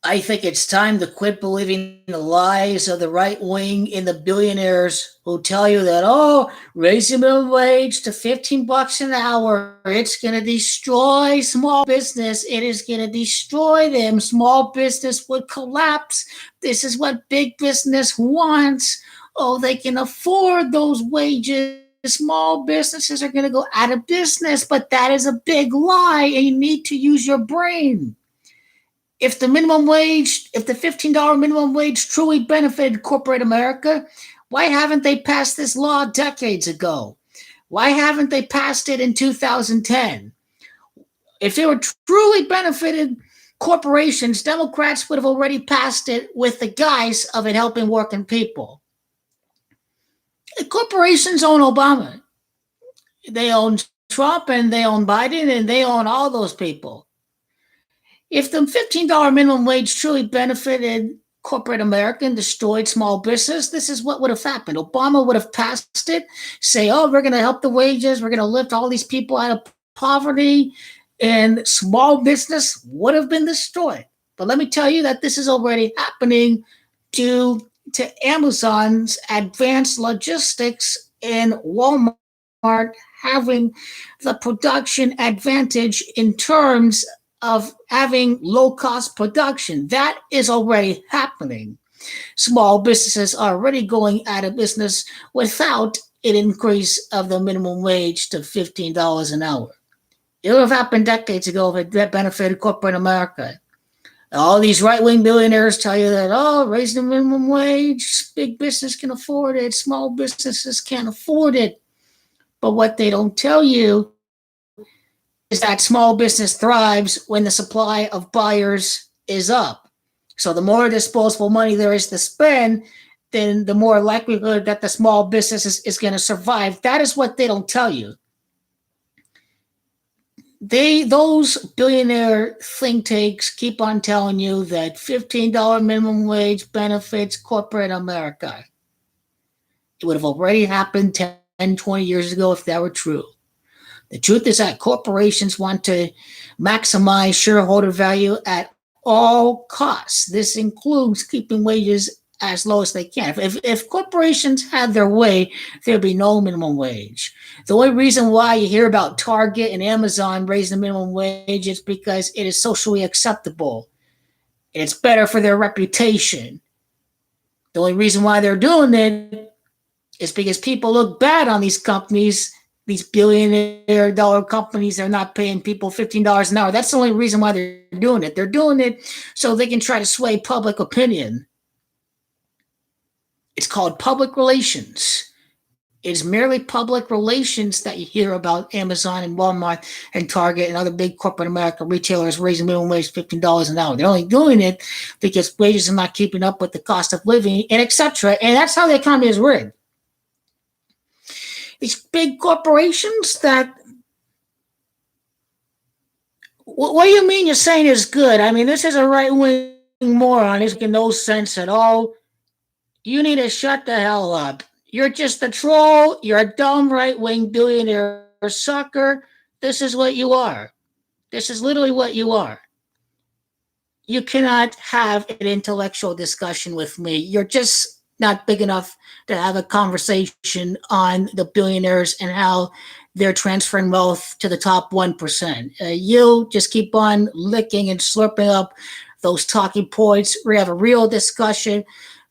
I think it's time to quit believing the lies of the right wing and the billionaires who tell you that, oh, raise the minimum wage to $15 an hour. It's going to destroy small business. It is going to destroy them. Small business would collapse. This is what big business wants. Oh, they can afford those wages. Small businesses are going to go out of business, but that is a big lie, and you need to use your brain. If the $15 minimum wage truly benefited corporate America, why haven't they passed this law decades ago? Why haven't they passed it in 2010? If it were truly benefited corporations, Democrats would have already passed it with the guise of it helping working people. The corporations own Obama. They own Trump and they own Biden and they own all those people. If the $15 minimum wage truly benefited corporate America and destroyed small business, this is what would have happened. Obama would have passed it, say, oh, we're going to help the wages, we're going to lift all these people out of poverty, and small business would have been destroyed. But let me tell you that this is already happening due to Amazon's advanced logistics and Walmart having the production advantage in terms of having low-cost production. That is already happening. Small businesses are already going out of business without an increase of the minimum wage to $15 an hour. It would have happened decades ago if it benefited corporate America. All these right-wing billionaires tell you that, oh, raise the minimum wage, big business can afford it, small businesses can't afford it. But what they don't tell you is that small business thrives when the supply of buyers is up. So the more disposable money there is to spend, then the more likelihood that the small business is going to survive. That is what they don't tell you. Those billionaire think tanks keep on telling you that $15 minimum wage benefits corporate America. It would have already happened 10, 20 years ago if that were true. The truth is that corporations want to maximize shareholder value at all costs. This includes keeping wages as low as they can. If corporations had their way, there'd be no minimum wage. The only reason why you hear about Target and Amazon raising the minimum wage is because it is socially acceptable. It's better for their reputation. The only reason why they're doing it is because people look bad on these companies. These billionaire dollar companies are not paying people $15 an hour. That's the only reason why they're doing it. They're doing it so they can try to sway public opinion. It's called public relations. It's merely public relations that you hear about Amazon and Walmart and Target and other big corporate American retailers raising minimum wage $15 an hour. They're only doing it because wages are not keeping up with the cost of living and etc. And that's how the economy is rigged. These big corporations that, what do you mean you're saying is good? I mean, this is a right-wing moron. He's making no sense at all. You need to shut the hell up. You're just a troll. You're a dumb right-wing billionaire sucker. This is what you are. This is literally what you are. You cannot have an intellectual discussion with me. You're just not big enough to have a conversation on the billionaires and how they're transferring wealth to the top 1%. You just keep on licking and slurping up those talking points. We have a real discussion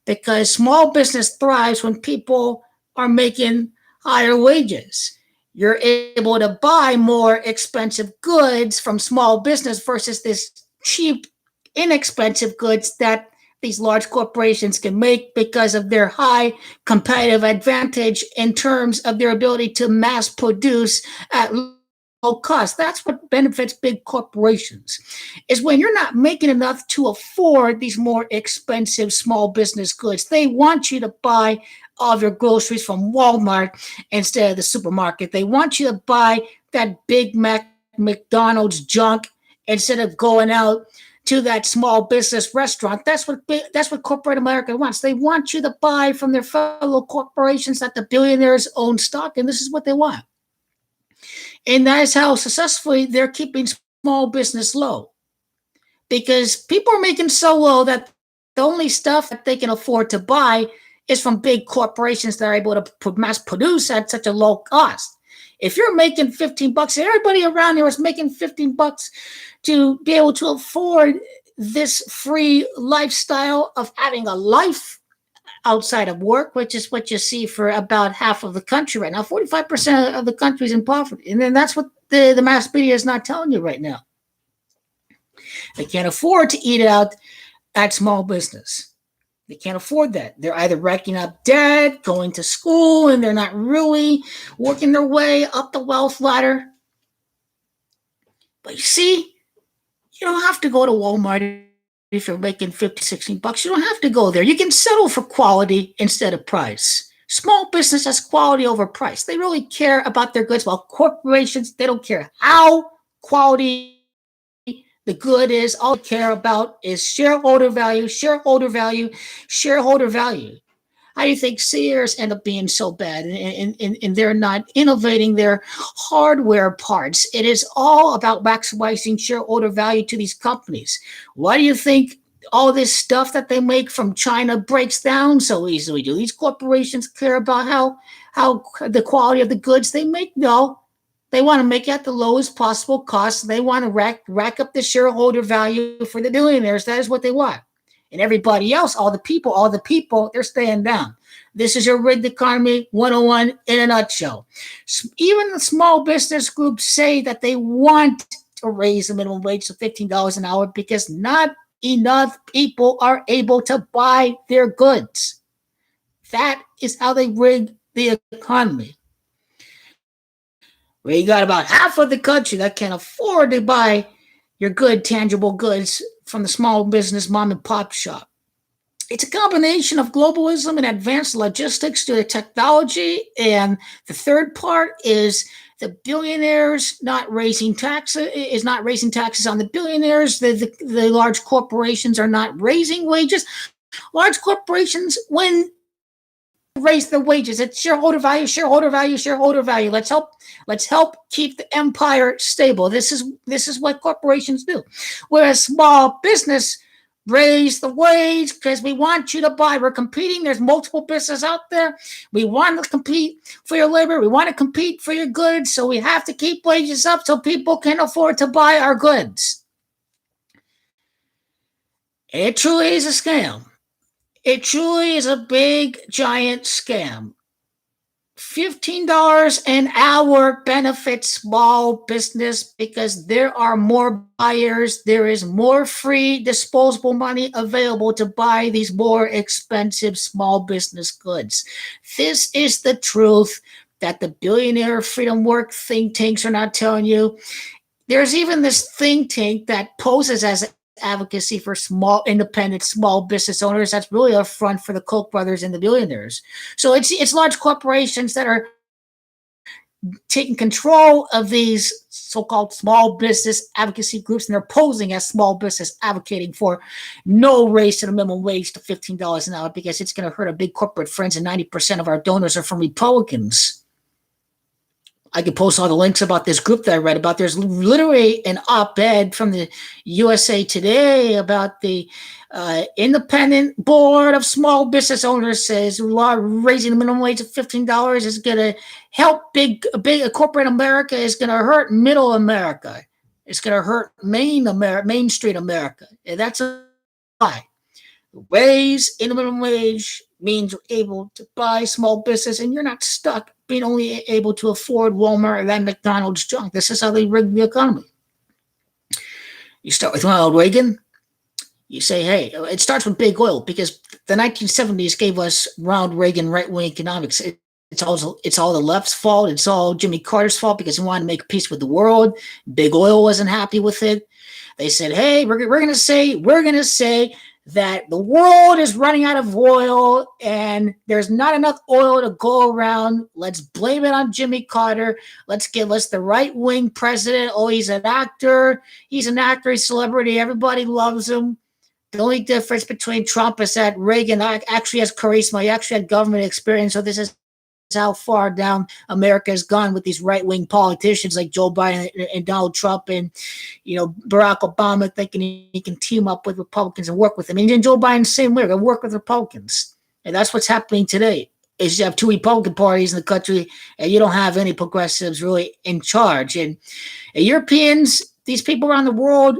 because small business thrives when people are making higher wages. You're able to buy more expensive goods from small business versus this cheap, inexpensive goods that these large corporations can make because of their high competitive advantage in terms of their ability to mass produce at low cost. That's what benefits big corporations, is when you're not making enough to afford these more expensive small business goods. They want you to buy all of your groceries from Walmart instead of the supermarket. They want you to buy that Big Mac McDonald's junk instead of going out to that small business restaurant. That's what corporate America wants. They want you to buy from their fellow corporations that the billionaires own stock, and this is what they want. And that is how successfully they're keeping small business low. because people are making so low that the only stuff that they can afford to buy is from big corporations that are able to mass produce at such a low cost. If you're making 15 bucks, and everybody around here is making 15 bucks to be able to afford this free lifestyle of having a life outside of work, which is what you see for about half of the country right now. 45% of the country is in poverty. And then that's what the mass media is not telling you right now. They can't afford to eat out at small business. They can't afford that. They're either racking up debt, going to school, and they're not really working their way up the wealth ladder. But you see, you don't have to go to Walmart if you're making 50, 16 bucks. You don't have to go there. You can settle for quality instead of price. Small business has quality over price. They really care about their goods, while corporations, they don't care how quality the good is. All they care about is shareholder value, shareholder value, shareholder value. How do you think Sears end up being so bad and they're not innovating their hardware parts? It is all about maximizing shareholder value to these companies. Why do you think all this stuff that they make from China breaks down so easily? Do these corporations care about how the quality of the goods they make? No. They want to make it at the lowest possible cost. They want to rack up the shareholder value for the billionaires. That is what they want. And everybody else, all the people, they're staying down. This is your rigged economy 101 in a nutshell. Even the small business groups say that they want to raise the minimum wage to $15 an hour because not enough people are able to buy their goods. That is how they rig the economy. Where you got about half of the country that can't afford to buy your good, tangible goods from the small business mom and pop shop. It's a combination of globalism and advanced logistics to the technology. And the third part is the billionaires not raising taxes on the billionaires. The large corporations are not raising wages. Large corporations, when raise the wages, it's shareholder value, shareholder value, shareholder value. Let's help keep the empire stable. This is what corporations do. Whereas small business raise the wage because we want you to buy. We're competing. There's multiple businesses out there. We want to compete for your labor. We want to compete for your goods. So we have to keep wages up so people can afford to buy our goods. It truly is a scam. It truly is a big, giant scam. $15 an hour benefits small business because there are more buyers. There is more free disposable money available to buy these more expensive small business goods. This is the truth that the billionaire freedom work think tanks are not telling you. There's even this think tank that poses as advocacy for small, independent, small business owners. That's really a front for the Koch brothers and the billionaires. So it's large corporations that are taking control of these so-called small business advocacy groups, and they're posing as small business advocating for no raise to the minimum wage to $15 an hour because it's going to hurt our big corporate friends, and 90% of our donors are from Republicans. I could post all the links about this group that I read about. There's literally an op-ed from the USA Today about the independent board of small business owners says raising the minimum wage to $15 is going to help big corporate America, is going to hurt middle America. It's going to hurt Main Street America. And that's a lie. Raise in the minimum wage means you're able to buy small business and you're not stuck being only able to afford Walmart and then McDonald's junk. This is how they rig the economy. You start with Ronald Reagan. You say, hey, it starts with big oil because the 1970s gave us Ronald Reagan right-wing economics. It's all the left's fault. It's all Jimmy Carter's fault because he wanted to make peace with the world. Big oil wasn't happy with it. They said, hey, we're going to say that the world is running out of oil and there's not enough oil to go around. Let's blame it on Jimmy Carter. Let's give us the right-wing president. Oh, he's an actor. He's a celebrity. Everybody loves him. The only difference between Trump is that Reagan actually has charisma. He actually had government experience. So this is how far down America has gone with these right-wing politicians like Joe Biden and Donald Trump and, Barack Obama thinking he can team up with Republicans and work with them. And Joe Biden, same way, going to work with Republicans. And that's what's happening today. Is you have two Republican parties in the country, and you don't have any progressives really in charge. And Europeans, these people around the world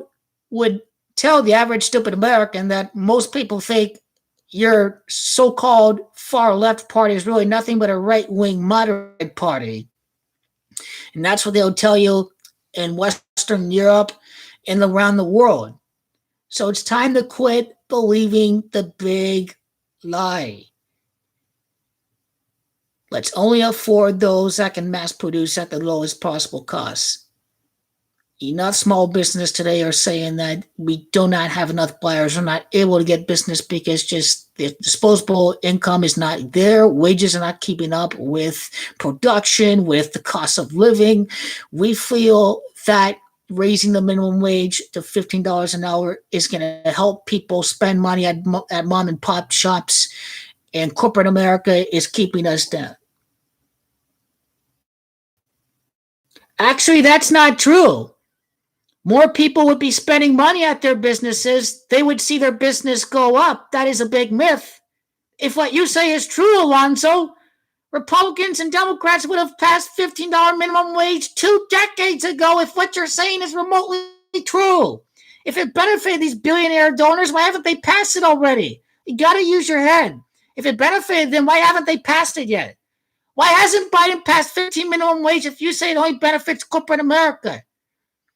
would tell the average stupid American that most people think your so-called far left party is really nothing but a right-wing moderate party. And that's what they'll tell you in Western Europe and around the world. So it's time to quit believing the big lie. Let's only afford those that can mass produce at the lowest possible cost. Enough small business today are saying that we do not have enough buyers, we're not able to get business because just the disposable income is not there. Wages are not keeping up with production, with the cost of living. We feel that raising the minimum wage to $15 an hour is going to help people spend money at mom and pop shops, and corporate America is keeping us down. Actually, that's not true. More people would be spending money at their businesses. They would see their business go up. That is a big myth. If what you say is true, Alonzo, Republicans and Democrats would have passed $15 minimum wage 2 decades ago if what you're saying is remotely true. If it benefited these billionaire donors, why haven't they passed it already? You got to use your head. If it benefited them, why haven't they passed it yet? Why hasn't Biden passed 15 minimum wage if you say it only benefits corporate America?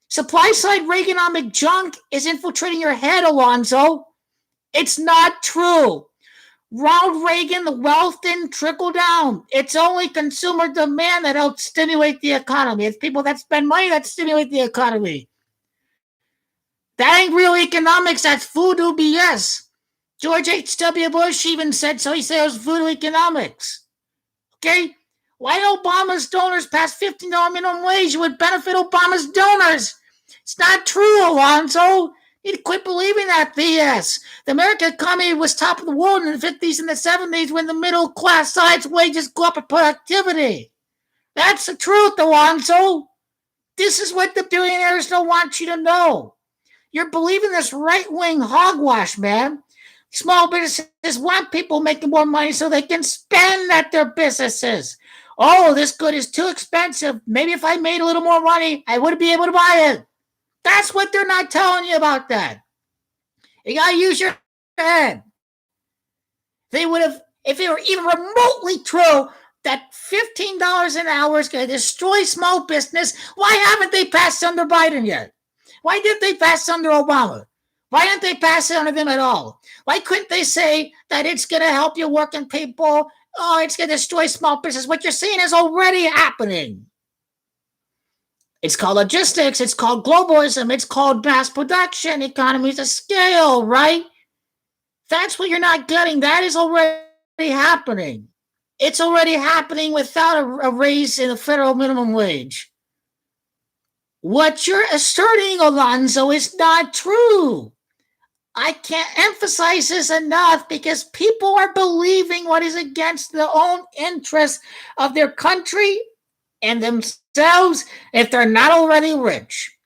Supply-side Reaganomic junk is infiltrating your head, Alonzo. It's not true. Ronald Reagan, the wealth didn't trickle down. It's only consumer demand that helps stimulate the economy. It's people that spend money that stimulate the economy. That ain't real economics. That's voodoo BS. George H.W. Bush even said so. He said it was voodoo economics. Okay? Why Obama's donors pass $15 minimum wage would benefit Obama's donors? It's not true, Alonzo. You need to quit believing that BS. The American economy was top of the world in the 50s and the 70s when the middle class side's wages go up in productivity. That's the truth, Alonzo. This is what the billionaires don't want you to know. You're believing this right-wing hogwash, man. Small businesses want people making more money so they can spend at their businesses. Oh, this good is too expensive. Maybe if I made a little more money, I would be able to buy it. That's what they're not telling you about that. You got to use your head. They would have, if it were even remotely true that $15 an hour is going to destroy small business, why haven't they passed under Biden yet? Why didn't they pass under Obama? Why didn't they pass it under them at all? Why couldn't they say that it's going to help your working people? Oh, it's going to destroy small business. What you're seeing is already happening. It's called logistics. It's called globalism. It's called mass production, economies of scale, right? That's what you're not getting. That is already happening. It's already happening without a raise in the federal minimum wage. What you're asserting, Alonzo, is not true. I can't emphasize this enough because people are believing what is against the own interests of their country and themselves if they're not already rich.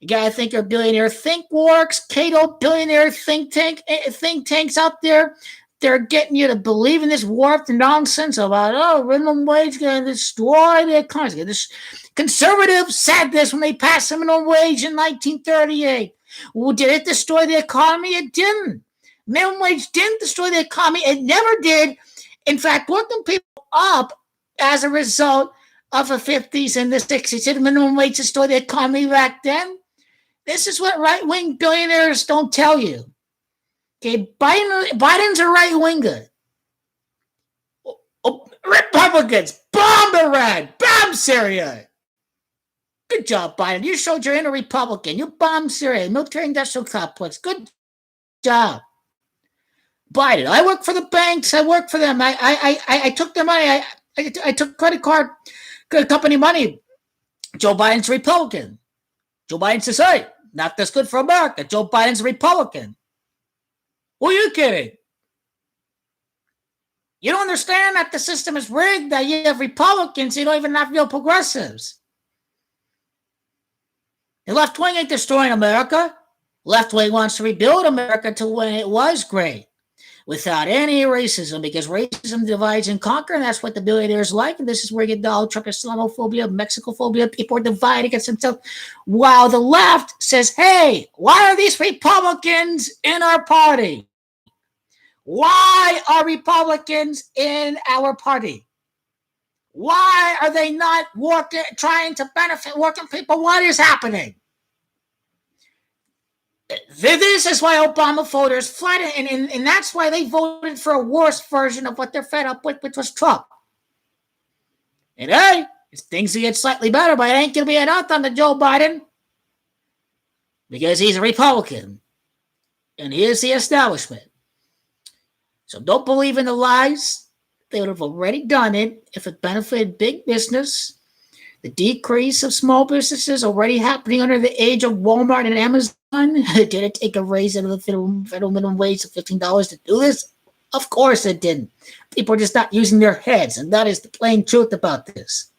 You gotta think your billionaire ThinkWorks, Cato billionaire think tanks out there. They're getting you to believe in this warped nonsense about, minimum wage is going to destroy the economy. Conservatives said this when they passed the minimum wage in 1938. Well, did it destroy the economy? It didn't. Minimum wage didn't destroy the economy. It never did. In fact, working people up as a result of the 50s and the 60s. Did minimum wage destroy the economy back then? This is what right-wing billionaires don't tell you. Okay, Biden's a right-winger. Republicans, bomb Iran, bomb Syria. Good job, Biden. You showed you're in a Republican. You bombed Syria, military-industrial complex. Good job. Biden, I work for the banks. I work for them. I took their money. I took credit card company money. Joe Biden's a Republican. Joe Biden says, hey, not this good for America. Joe Biden's a Republican. Who are you kidding? You don't understand that the system is rigged, that you have Republicans, you don't even have real progressives. The left wing ain't destroying America. Left wing wants to rebuild America to when it was great, without any racism, because racism divides and conquers, and that's what the billionaires like. And this is where you get Donald Trump, Islamophobia, Mexicophobia. People are divided against themselves. While the left says, hey, why are these Republicans in our party? Why are Republicans in our party? Why are they not trying to benefit working people? What is happening? This is why Obama voters fled, and that's why they voted for a worse version of what they're fed up with, which was Trump. And hey, things will get slightly better, but it ain't going to be enough on the Joe Biden, because he's a Republican, and he is the establishment. So don't believe in the lies. They would have already done it if it benefited big business. The decrease of small businesses already happening under the age of Walmart and Amazon. Did it take a raise of the federal minimum wage of $15 to do this? Of course it didn't. People are just not using their heads, and that is the plain truth about this.